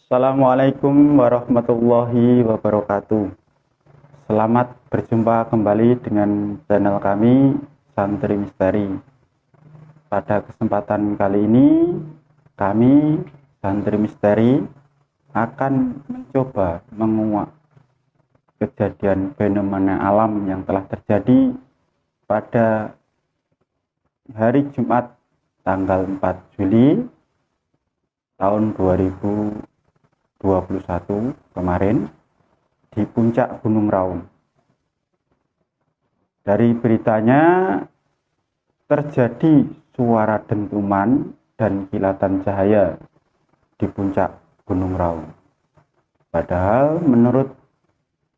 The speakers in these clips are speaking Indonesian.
Assalamualaikum warahmatullahi wabarakatuh. Selamat berjumpa kembali dengan channel kami Santri Misteri. Pada kesempatan kali ini kami Santri Misteri akan mencoba menguak kejadian fenomena alam yang telah terjadi pada hari Jumat tanggal 4 Juli tahun 2021 kemarin di puncak Gunung Raung. Dari beritanya terjadi suara dentuman dan kilatan cahaya di puncak Gunung Raung. Padahal menurut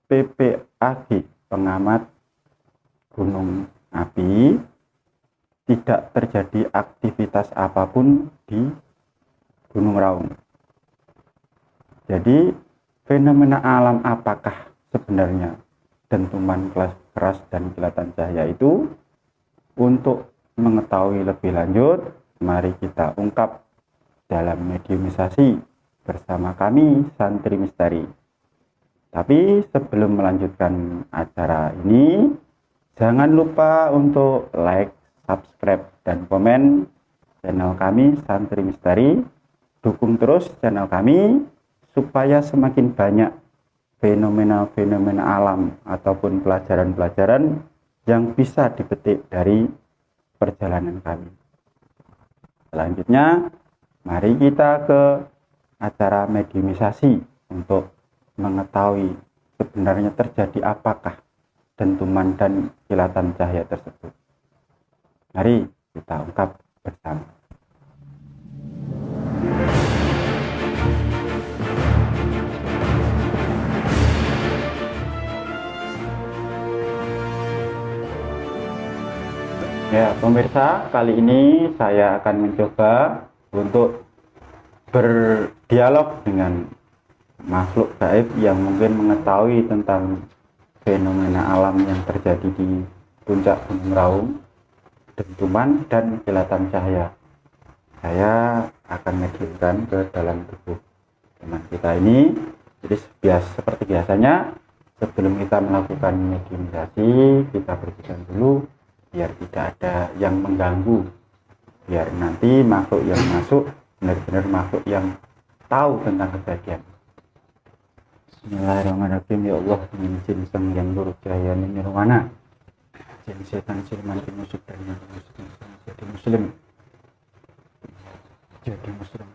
PPAG, pengamat gunung api, tidak terjadi aktivitas apapun di Gunung Raung. Jadi fenomena alam apakah sebenarnya dentuman keras dan kilatan cahaya itu? Untuk mengetahui lebih lanjut, mari kita ungkap dalam mediumisasi bersama kami Santri Misteri. Tapi sebelum melanjutkan acara ini, jangan lupa untuk like, subscribe, dan komen channel kami Santri Misteri. Dukung terus channel kami supaya semakin banyak fenomena-fenomena alam ataupun pelajaran-pelajaran yang bisa dipetik dari perjalanan kami. Selanjutnya, mari kita ke acara mediumisasi untuk mengetahui sebenarnya terjadi apakah dentuman dan kilatan cahaya tersebut. Mari kita ungkap bersama. Ya, pemirsa, kali ini saya akan mencoba untuk berdialog dengan makhluk gaib yang mungkin mengetahui tentang fenomena alam yang terjadi di puncak Gunung Raung, dentuman dan kilatan cahaya. Saya akan mediumkan ke dalam tubuh teman kita ini. Jadi seperti biasanya, sebelum kita melakukan mediumisasi, kita bersihkan dulu biar tidak ada yang mengganggu, biar nanti makhluk yang masuk benar-benar makhluk yang tahu tentang kejadian. Bismillahirrahmanirrahim. Ya Allah, dengan izin sang yang bercahaya nirwana, jin setan siluman musuh dan yang muslim jadi muslim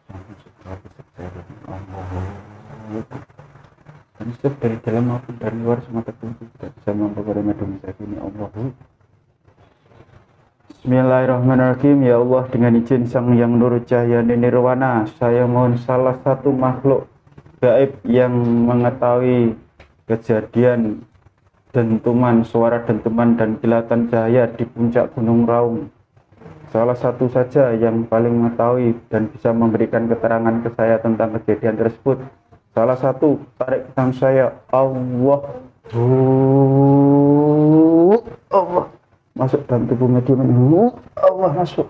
dan setiap dari dalam maupun dari luar semua tertentu tidak bisa mempengaruhi mediumisasi ini. Allahu. Bismillahirrahmanirrahim. Ya Allah, dengan izin sang yang nur cahaya nirwana, saya mohon salah satu makhluk gaib yang mengetahui kejadian dentuman, suara dentuman dan kilatan cahaya di puncak Gunung Raung, salah satu saja yang paling mengetahui dan bisa memberikan keterangan ke saya tentang kejadian tersebut. Salah satu, tarik tangan saya. Allah. Allah masuk dalam tubuh medium ini. Allah masuk.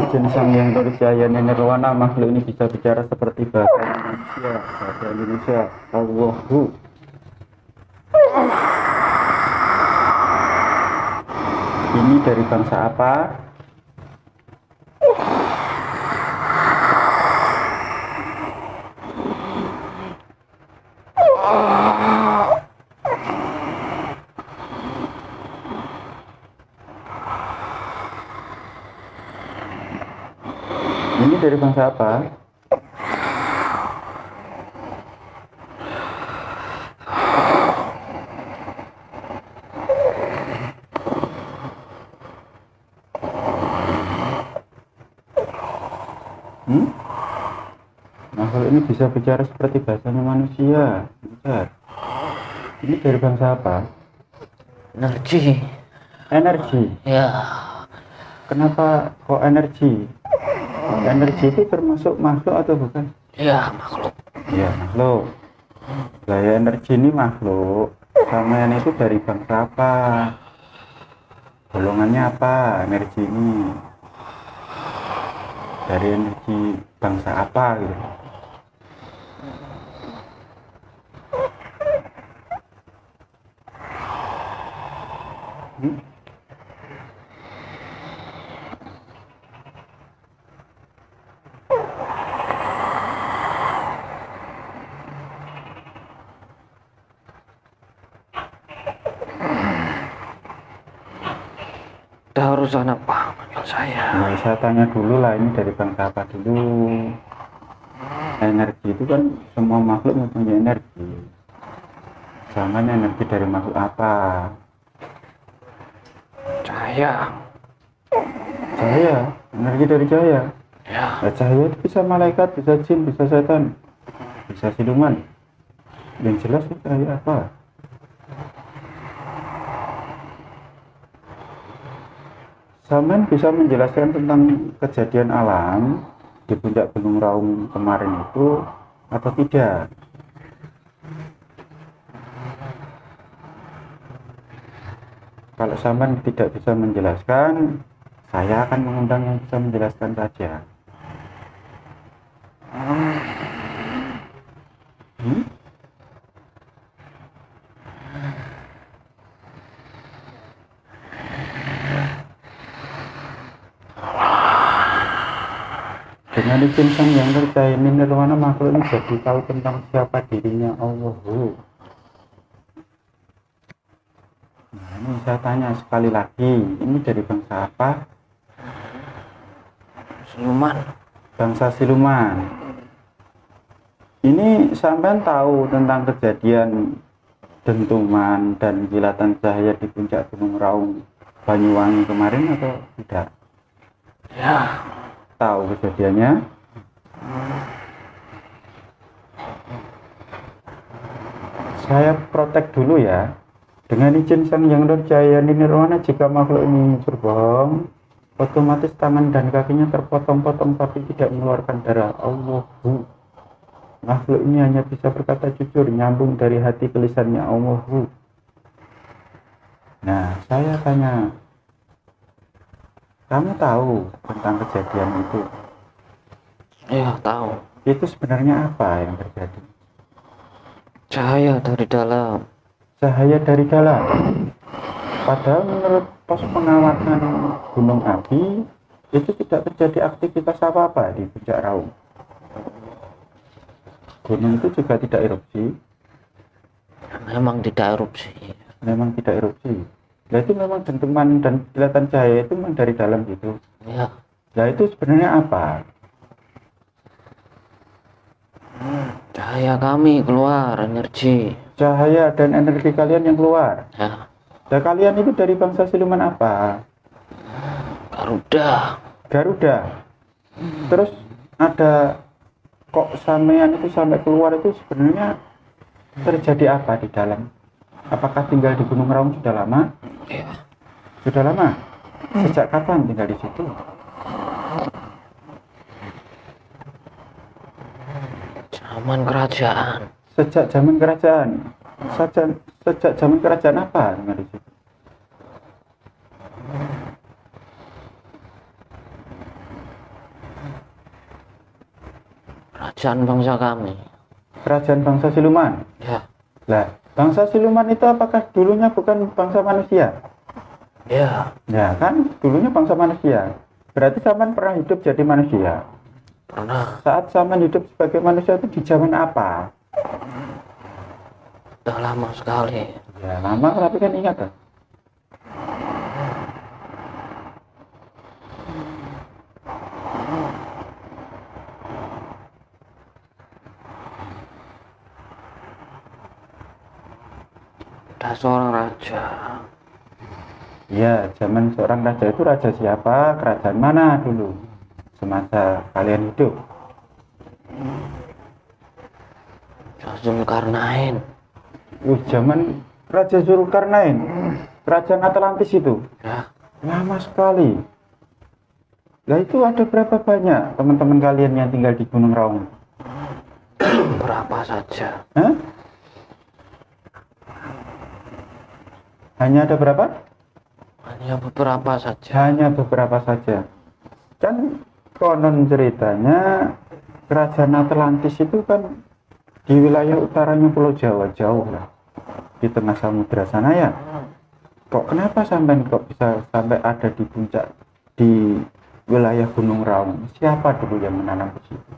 Jin sang yang bercahaya nirwana, makhluk ini bisa bicara seperti bahasa Indonesia. Bahasa Indonesia. Allahu. Ini dari bangsa apa? Ini dari bangsa apa? Makhluk ini bisa bicara seperti bahasanya manusia. Bentar. Ini dari bangsa apa? Energi. Energi. Ya. Kenapa kok energi? Energi itu termasuk makhluk atau bukan? Ya, makhluk. Ya, makhluk. Lah ya, energi ini makhluk. Sampean itu dari bangsa apa? Golongannya apa energi ini? Dari energi bangsa apa gitu. Hmm? Ada urusan apa panggil saya? Nah, saya tanya dulu lah, ini dari bangsa apa dulu? Energi itu kan semua makhluk mempunyai energi. Zaman energi dari makhluk apa? Cahaya. Cahaya, energi dari cahaya. Ya. Nah, cahaya itu bisa malaikat, bisa jin, bisa setan, bisa siluman. Yang jelas itu cahaya apa? Saman bisa menjelaskan tentang kejadian alam di puncak Gunung Raung kemarin itu atau tidak? Kalau Saman tidak bisa menjelaskan, saya akan mengundang yang bisa menjelaskan saja. Hmm? Dengan izin Sang Yang Tercaya Nirwana, makhluk ini jadi tahu tentang siapa dirinya Allah. Nah, ini saya tanya sekali lagi, ini dari bangsa apa? Siluman. Bangsa siluman. Ini sampean tahu tentang kejadian dentuman dan kilatan cahaya di puncak Gunung Raung Banyuwangi kemarin atau tidak? Ya. Tahu kejadiannya? Saya protek dulu ya. Dengan izin Sang Yang Nurjaya Nirwana, jika makhluk ini berbohong, otomatis tangan dan kakinya terpotong-potong tapi tidak mengeluarkan darah. Allahu. Makhluk ini hanya bisa berkata jujur, nyambung dari hati ke lisannya. Allahu. Nah, saya tanya, kamu tahu tentang kejadian itu? Ya, tahu. Itu sebenarnya apa yang terjadi? Cahaya dari dalam. Cahaya dari dalam. Padahal menurut pos pengamatan gunung api itu tidak terjadi aktivitas apa-apa di puncak Raung. Gunung itu juga tidak erupsi. Memang tidak erupsi. Memang tidak erupsi. Nah, itu memang dentuman dan kilatan cahaya itu memang dari dalam gitu. Ya. Nah, itu sebenarnya apa? Cahaya kami keluar energi. Cahaya dan energi kalian yang keluar. Ya. Nah, kalian itu dari bangsa siluman apa? Garuda. Garuda. Terus ada kok sampean itu sampai keluar itu sebenarnya terjadi apa di dalam? Apakah tinggal di Gunung Raung sudah lama? Ya. Sudah lama? Sejak kapan tinggal di situ? Zaman kerajaan. Sejak zaman kerajaan. Sejak zaman kerajaan apa tinggal di situ? Kerajaan bangsa kami. Kerajaan bangsa siluman. Ya. Lah, bangsa siluman itu apakah dulunya bukan bangsa manusia? Ya. Ya kan, dulunya bangsa manusia. Berarti Saman pernah hidup jadi manusia. Pernah. Saat Saman hidup sebagai manusia itu di zaman apa? Udah lama sekali. Ya lama, tapi kan ingat kan? Udah seorang raja. Ya, zaman seorang raja itu raja siapa? Kerajaan mana dulu? Semasa kalian hidup? Zulkarnain. Zaman Raja Zulkarnain, kerajaan Atlantis itu. Ya. Lama sekali. Nah itu ada berapa banyak teman-teman kalian yang tinggal di Gunung Raung? Berapa saja. Hah? Hanya ada berapa? Hanya Hanya beberapa saja. Hanya beberapa saja. Kan konon ceritanya kerajaan Atlantis itu kan di wilayah utaranya Pulau Jawa, jauh lah di tengah samudra sana ya. Kok kenapa kok bisa sampai ada di puncak di wilayah Gunung Raung? Siapa dulu yang menanam di situ?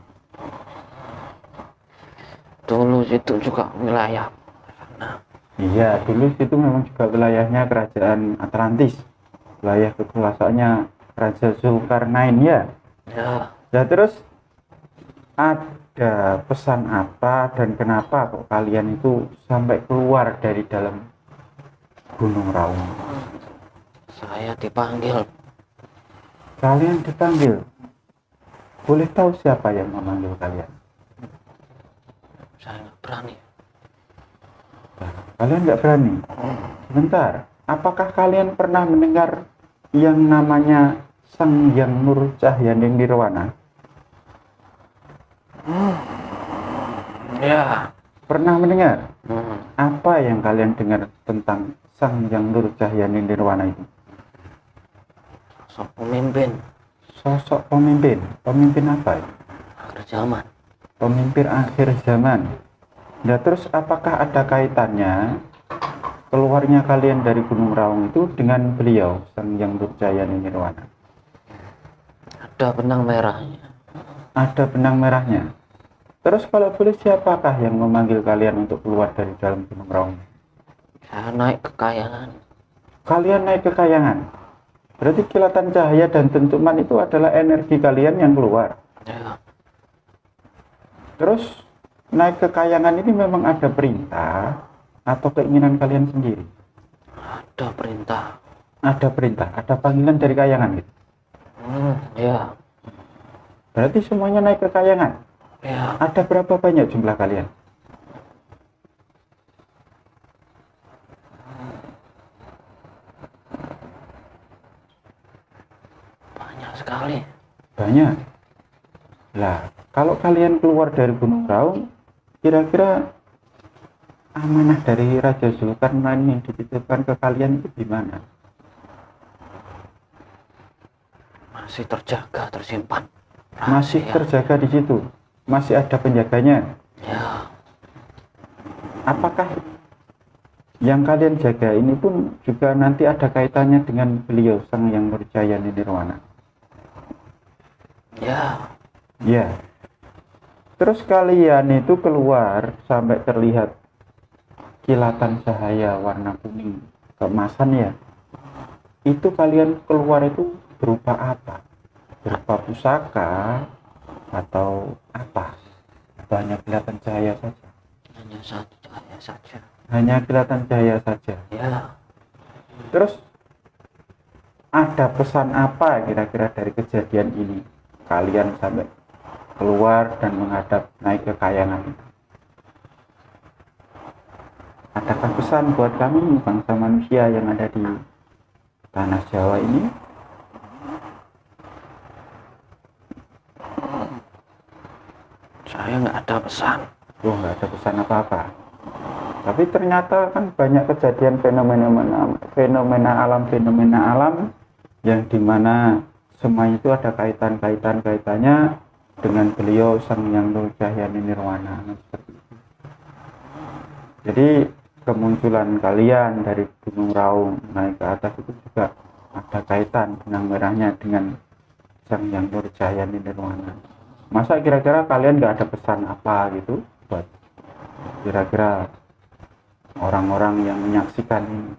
Dulu itu juga wilayah. Iya, dulu itu memang juga wilayahnya kerajaan Atlantis, wilayah kekuasaannya Raja Zulkarnain ya. Ya, Ya terus ada pesan apa dan kenapa kok kalian itu sampai keluar dari dalam Gunung Raung? saya dipanggil. Kalian dipanggil. Boleh tahu siapa yang memanggil kalian? Saya nggak berani. Kalian nggak berani? Sebentar, apakah kalian pernah mendengar yang namanya Sang Hyang Nur Cahyaning Nirwana? Ya. Pernah mendengar? Hmm. Apa yang kalian dengar tentang Sang Hyang Nur Cahyaning Nirwana itu? Sosok pemimpin Sosok pemimpin. Pemimpin apa ya? akhir zaman. Pemimpin akhir zaman. Nah terus apakah ada kaitannya keluarnya kalian dari Gunung Raung itu dengan beliau Sang Hyang Nur Cahyaning Nirwana? Ada benang merahnya. Ada benang merahnya. Terus kalau boleh siapakah yang memanggil kalian untuk keluar dari dalam Gunung Raung? Saya naik ke kayangan. Kalian naik ke kayangan. Berarti kilatan cahaya dan dentuman itu adalah energi kalian yang keluar. Ya. Terus naik ke kayangan ini memang ada perintah atau keinginan kalian sendiri? Ada perintah. Ada perintah, ada panggilan dari kayangan gitu. Ya. Berarti semuanya naik ke kayangan. Ya. Ada berapa banyak jumlah kalian? Banyak sekali. Banyak. Lah, kalau kalian keluar dari Gunung Raung, kira-kira amanah dari Raja Zulkarnain yang dititipkan ke kalian itu gimana? Masih terjaga, tersimpan. Masih Rahasia. terjaga di situ, masih ada penjaganya. Ya. Apakah yang kalian jaga ini pun juga nanti ada kaitannya dengan beliau Sang Hyang Nur Cahyaning Nirwana? Ya. Ya. Terus kalian itu keluar sampai terlihat kilatan cahaya warna kuning keemasan ya. Itu kalian keluar itu berupa apa? Berupa pusaka atau apa? Atau hanya kelihatan cahaya saja? Hanya satu cahaya saja. Hanya kelihatan cahaya saja. Ya. Terus ada pesan apa kira-kira dari kejadian ini? Kalian sampai keluar dan menghadap naik ke kayangan. Adakah pesan buat kami bangsa manusia yang ada di tanah Jawa ini? Saya nggak ada pesan. Oh, nggak ada pesan apa-apa. Tapi ternyata kan banyak kejadian fenomena alam yang dimana semua itu ada kaitannya dengan beliau Sang Hyang Nur Cahyaning Nirwana. Seperti itu. Jadi kemunculan kalian dari Gunung Raung naik ke atas itu juga ada kaitan benang merahnya dengan Sang Hyang Nur Cahyaning Nirwana. Masa kira-kira kalian nggak ada pesan apa gitu buat kira-kira orang-orang yang menyaksikan ini?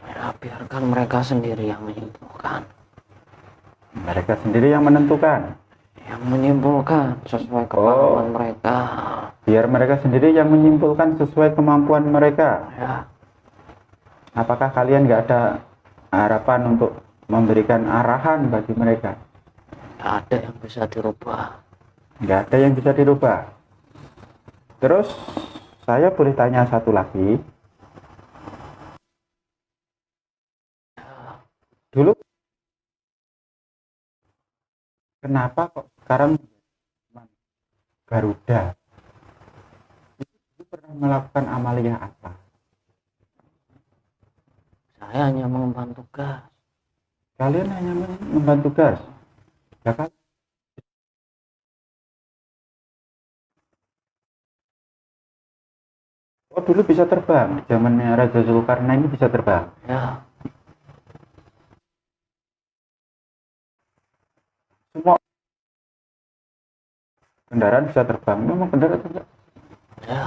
Ya, biarkan mereka sendiri yang menyimpulkan. Mereka sendiri yang menentukan. Yang menyimpulkan sesuai kemampuan mereka. Biar mereka sendiri yang menyimpulkan sesuai kemampuan mereka. Ya. Apakah kalian nggak ada harapan untuk memberikan arahan bagi mereka? Nggak ada yang bisa dirubah. Nggak ada yang bisa dirubah. Terus saya boleh tanya satu lagi. Dulu kenapa kok sekarang Garuda itu pernah melakukan amalia apa? Saya hanya mengemban tugas. Kalian hanya mengemban tugas. Ya kan? Oh, dulu bisa terbang. Di zamannya Raja Zulkarnain ini bisa terbang. Ya, Semua kendaraan bisa terbang. Memang kendaraan terbang. ya.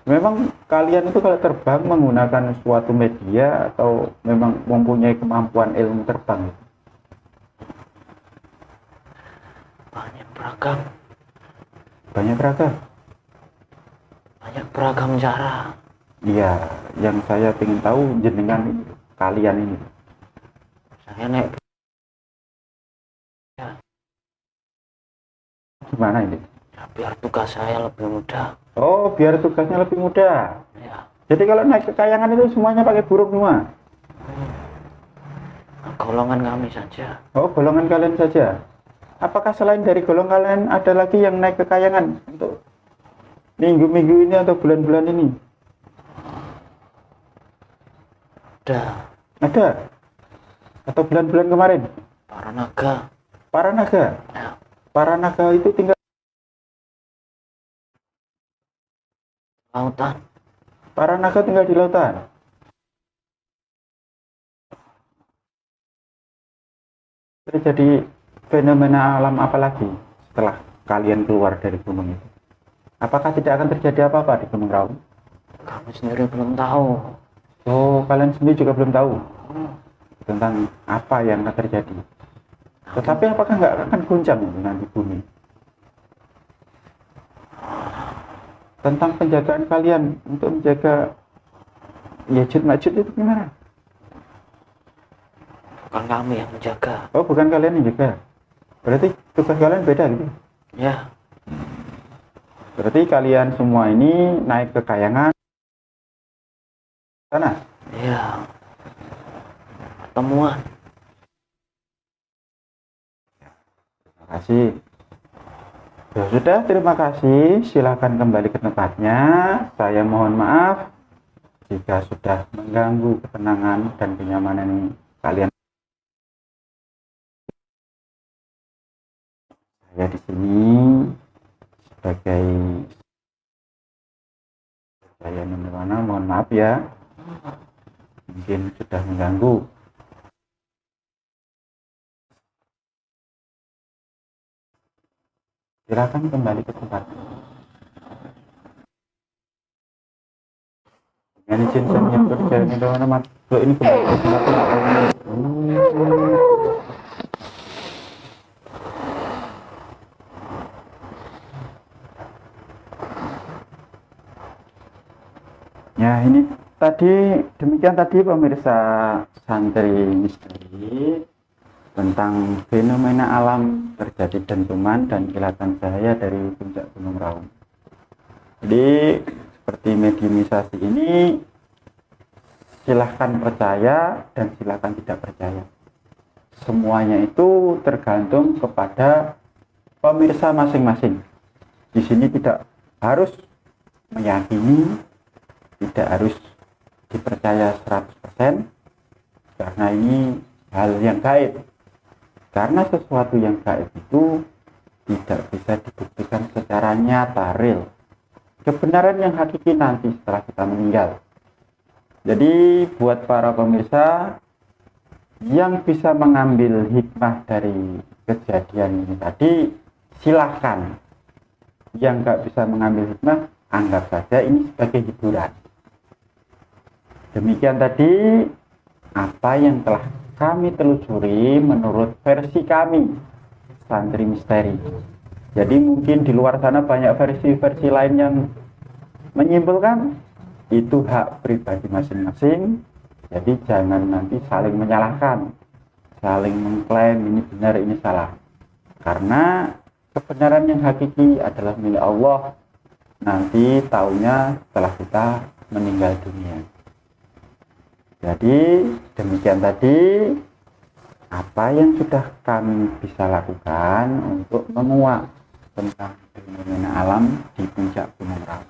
Memang kalian itu kalau terbang menggunakan suatu media atau memang mempunyai kemampuan ilmu terbang? Banyak beragam. Banyak beragam. Banyak beragam cara. Iya, yang saya ingin tahu jenengan ini, kalian ini. Saya naik Gimana ini? ya, biar tugas saya lebih mudah. Oh, biar tugasnya lebih mudah. Ya, Jadi kalau naik ke kayangan itu semuanya pakai burung semua. golongan kami saja. Oh, golongan kalian saja. Apakah selain dari golongan kalian ada lagi yang naik ke kayangan untuk minggu-minggu ini atau bulan-bulan ini? Ada Ada? Atau bulan-bulan kemarin? para naga. Para naga? Ya, Para naga itu tinggal lautan. para naga tinggal di lautan. Terjadi fenomena alam apa lagi setelah kalian keluar dari gunung itu? Apakah tidak akan terjadi apa-apa di Gunung Raung? Kami sendiri belum tahu. Oh, kalian sendiri juga belum tahu tentang apa yang akan terjadi. Tetapi apakah nggak akan goncang nanti bumi? Tentang penjagaan kalian untuk menjaga Yajud Majud itu gimana? Bukan kami yang menjaga. Oh, bukan kalian yang jaga. Berarti tugas kalian beda gitu. Ya, Berarti kalian semua ini naik ke kayangan sana. ya. Pertemuan. Terima kasih. Ya sudah, terima kasih. Silahkan kembali ke tempatnya. Saya mohon maaf jika sudah mengganggu ketenangan dan kenyamanan kalian. Saya di sini sebagai saya mana, mohon maaf ya. Mungkin sudah mengganggu. Silakan kembali ke tempat. Dengan izin saya menyebut jalan teman-teman. Kalau ini kembali ke tempat. Ya, ini demikian tadi pemirsa Santri Misteri tentang fenomena alam terjadi dentuman dan kilatan cahaya dari puncak Gunung Raung. Jadi seperti mediumisasi ini silahkan percaya dan silahkan tidak percaya. Semuanya itu tergantung kepada pemirsa masing-masing. Di sini tidak harus meyakini, tidak harus dipercaya 100% karena ini hal yang gaib. Karena sesuatu yang gaib itu tidak bisa dibuktikan secara nyata, real. Kebenaran yang hakiki nanti setelah kita meninggal. Jadi buat para pemirsa yang bisa mengambil hikmah dari kejadian ini tadi, silahkan. Yang nggak bisa mengambil hikmah, anggap saja ini sebagai hiburan. Demikian tadi apa yang telah kami telusuri menurut versi kami Santri Misteri. Jadi mungkin di luar sana banyak versi-versi lain yang menyimpulkan, itu hak pribadi masing-masing. Jadi jangan nanti saling menyalahkan, saling mengklaim ini benar ini salah. Karena kebenaran yang hakiki adalah milik Allah. Nanti taunya setelah kita meninggal dunia. Jadi demikian tadi apa yang sudah kami bisa lakukan untuk menguak tentang fenomena alam di puncak Gunung Raung.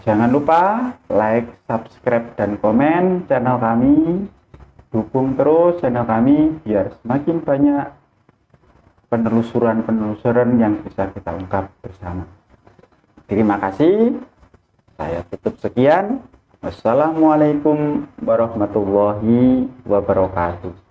Jangan lupa like, subscribe, dan komen channel kami. Dukung terus channel kami biar semakin banyak penelusuran yang bisa kita ungkap bersama. Terima kasih. Saya tutup sekian. Wassalamualaikum warahmatullahi wabarakatuh.